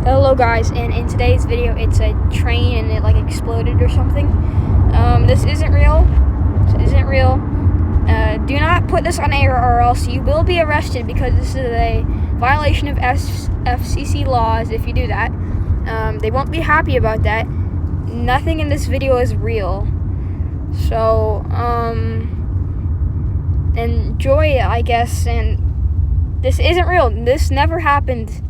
Hello guys, and in today's video it's a train and it like exploded or something. This isn't real. Do not put this on air or else you will be arrested, because this is a violation of FCC laws if you do that. They won't be happy about that. Nothing in this video is real. So, enjoy it, I guess. And this isn't real. This never happened.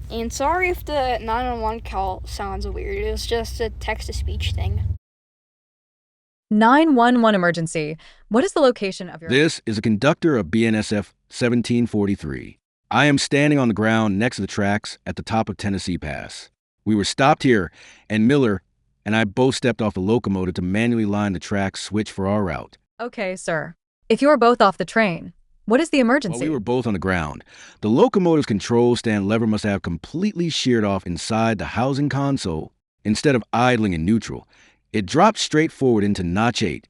And sorry if the 911 call sounds weird. It was just a text-to-speech thing. 911 emergency. What is the location of your... This is a conductor of BNSF 1743. I am standing on the ground next to the tracks at the top of Tennessee Pass. We were stopped here, and Miller and I both stepped off the locomotive to manually line the track switch for our route. Okay, sir. If you are both off the train, what is the emergency? While we were both on the ground, the locomotive's control stand lever must have completely sheared off inside the housing console. Instead of idling in neutral, it dropped straight forward into notch 8.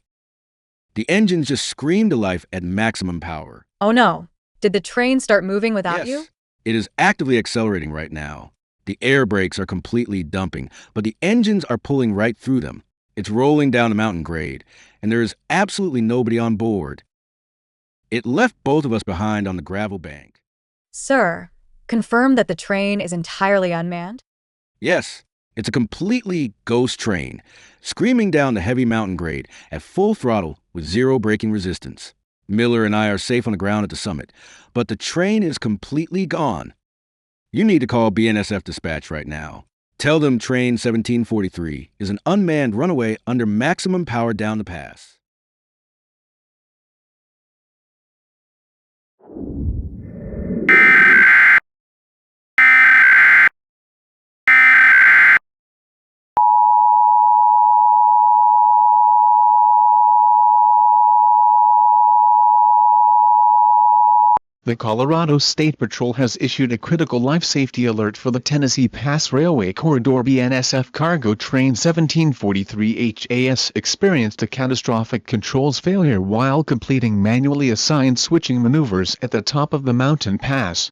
The engines just screamed to life at maximum power. Oh no. Did the train start moving without you? Yes, it is actively accelerating right now. The air brakes are completely dumping, but the engines are pulling right through them. It's rolling down the mountain grade, and there is absolutely nobody on board. It left both of us behind on the gravel bank. Sir, confirm that the train is entirely unmanned? Yes, it's a completely ghost train, screaming down the heavy mountain grade at full throttle with zero braking resistance. Miller and I are safe on the ground at the summit, but the train is completely gone. You need to call BNSF dispatch right now. Tell them train 1743 is an unmanned runaway under maximum power down the pass. The Colorado State Patrol has issued a critical life safety alert for the Tennessee Pass Railway Corridor. BNSF cargo train 1743 HAS experienced a catastrophic controls failure while completing manually assigned switching maneuvers at the top of the mountain pass.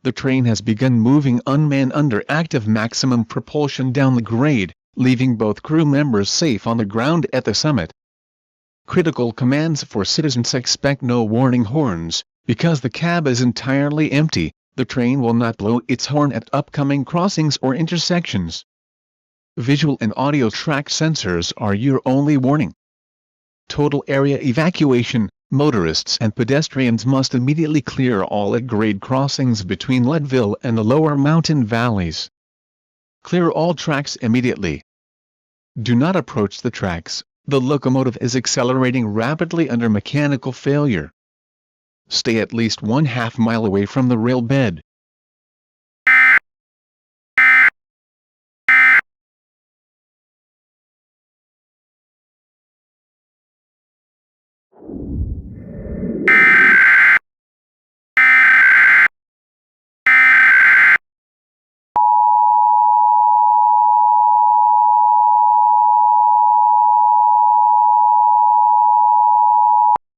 The train has begun moving unmanned under active maximum propulsion down the grade, leaving both crew members safe on the ground at the summit. Critical commands for citizens: expect no warning horns. Because the cab is entirely empty, the train will not blow its horn at upcoming crossings or intersections. Visual and audio track sensors are your only warning. Total area evacuation: motorists and pedestrians must immediately clear all at-grade crossings between Leadville and the lower mountain valleys. Clear all tracks immediately. Do not approach the tracks. The locomotive is accelerating rapidly under mechanical failure. Stay at least 1/2 mile away from the rail bed.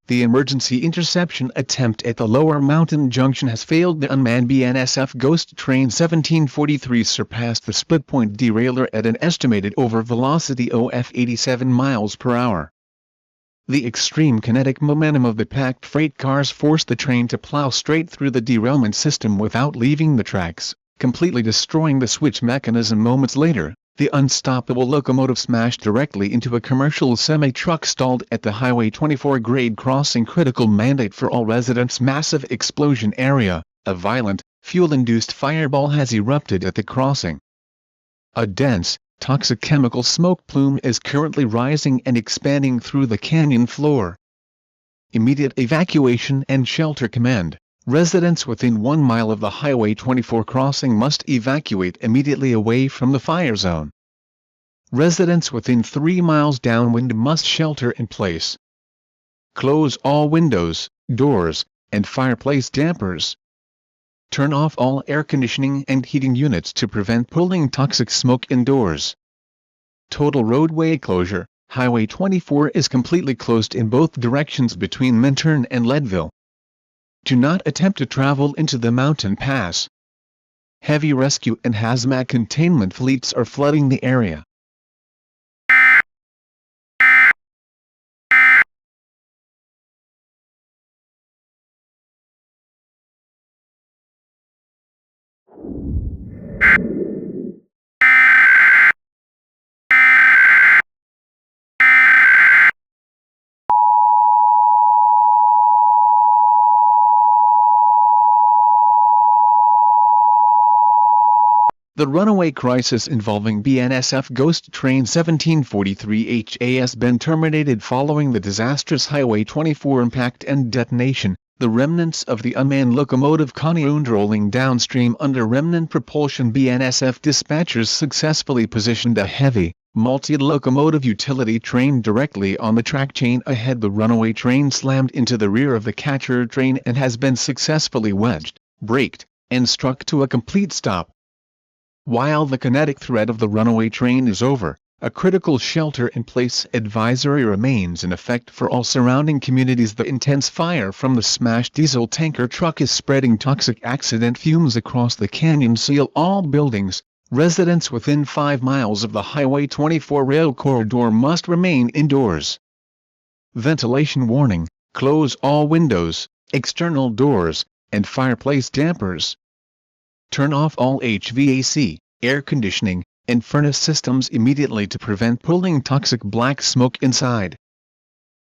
The emergency interception attempt at the lower mountain junction has failed. The unmanned BNSF Ghost Train 1743 surpassed the split point derailer at an estimated over velocity of 87 miles per hour. The extreme kinetic momentum of the packed freight cars forced the train to plow straight through the derailment system without leaving the tracks, completely destroying the switch mechanism. Moments later, the unstoppable locomotive smashed directly into a commercial semi-truck stalled at the Highway 24 grade crossing. Critical mandate for all residents: massive explosion area. A violent, fuel-induced fireball has erupted at the crossing. A dense, toxic chemical smoke plume is currently rising and expanding through the canyon floor. Immediate evacuation and shelter command. Residents within 1 mile of the Highway 24 crossing must evacuate immediately away from the fire zone. Residents within 3 miles downwind must shelter in place. Close all windows, doors, and fireplace dampers. Turn off all air conditioning and heating units to prevent pulling toxic smoke indoors. Total roadway closure. Highway 24 is completely closed in both directions between Minturn and Leadville. Do not attempt to travel into the mountain pass. Heavy rescue and hazmat containment fleets are flooding the area. The runaway crisis involving BNSF Ghost Train 1743 has been terminated following the disastrous Highway 24 impact and detonation. The remnants of the unmanned locomotive Coniound rolling downstream under remnant propulsion. BNSF dispatchers successfully positioned a heavy, multi-locomotive utility train directly on the track chain ahead. The runaway train slammed into the rear of the catcher train and has been successfully wedged, braked, and struck to a complete stop. While the kinetic threat of the runaway train is over, a critical shelter-in-place advisory remains in effect for all surrounding communities. The intense fire from the smashed diesel tanker truck is spreading toxic accident fumes across the canyon. Seal all buildings. Residents within 5 miles of the Highway 24 rail corridor must remain indoors. Ventilation warning. Close all windows, external doors, and fireplace dampers. Turn off all HVAC, air conditioning, and furnace systems immediately to prevent pulling toxic black smoke inside.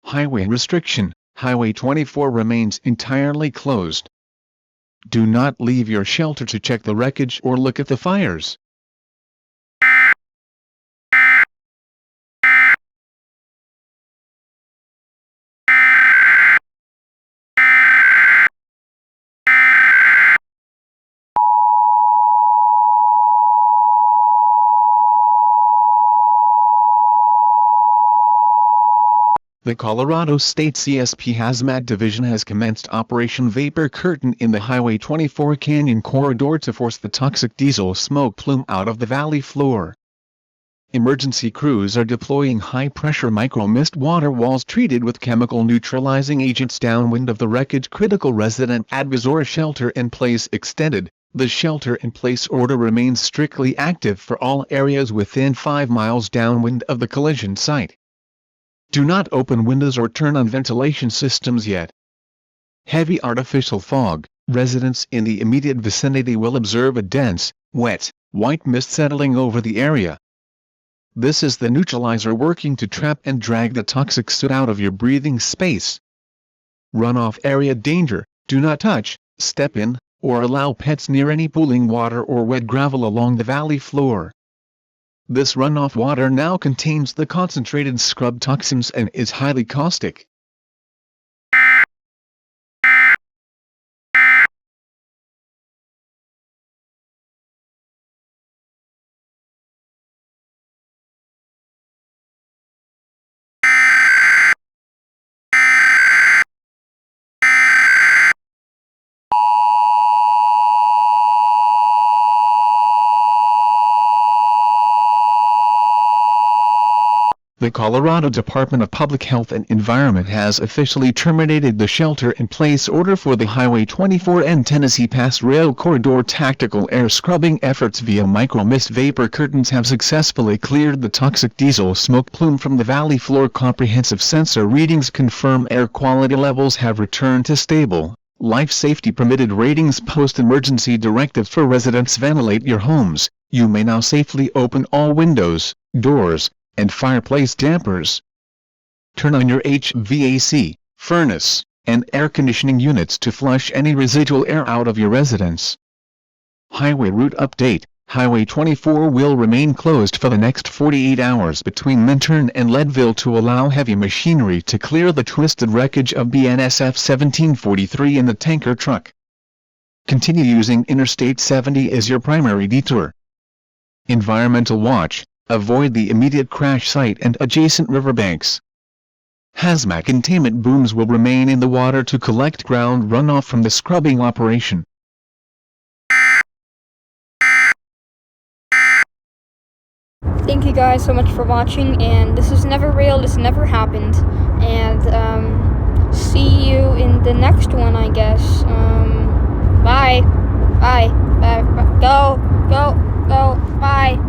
Highway restriction. Highway 24 remains entirely closed. Do not leave your shelter to check the wreckage or look at the fires. The Colorado State CSP Hazmat Division has commenced Operation Vapor Curtain in the Highway 24 Canyon corridor to force the toxic diesel smoke plume out of the valley floor. Emergency crews are deploying high-pressure micro-mist water walls treated with chemical neutralizing agents downwind of the wreckage. Critical resident advisory shelter-in-place extended. The shelter-in-place order remains strictly active for all areas within 5 miles downwind of the collision site. Do not open windows or turn on ventilation systems yet. Heavy artificial fog. Residents in the immediate vicinity will observe a dense, wet, white mist settling over the area. This is the neutralizer working to trap and drag the toxic soot out of your breathing space. Runoff area danger. Do not touch, step in, or allow pets near any pooling water or wet gravel along the valley floor. This runoff water now contains the concentrated scrub toxins and is highly caustic. The Colorado Department of Public Health and Environment has officially terminated the shelter-in-place order for the Highway 24 and Tennessee Pass Rail Corridor. Tactical air scrubbing efforts via micro-mist vapor curtains have successfully cleared the toxic diesel smoke plume from the valley floor. Comprehensive sensor readings confirm air quality levels have returned to stable. Life safety permitted ratings. Post-emergency directives for residents. Ventilate your homes. You may now safely open all windows, doors, and fireplace dampers. Turn on your HVAC, furnace, and air conditioning units to flush any residual air out of your residence. Highway route update. Highway 24 will remain closed for the next 48 hours between Minturn and Leadville to allow heavy machinery to clear the twisted wreckage of BNSF 1743 in the tanker truck. Continue using Interstate 70 as your primary detour. Environmental watch. Avoid the immediate crash site and adjacent riverbanks. Hazmat containment booms will remain in the water to collect ground runoff from the scrubbing operation. Thank you guys so much for watching, and this is never real, this never happened, and see you in the next one, I guess. Bye. Bye. Bye. Go. Bye.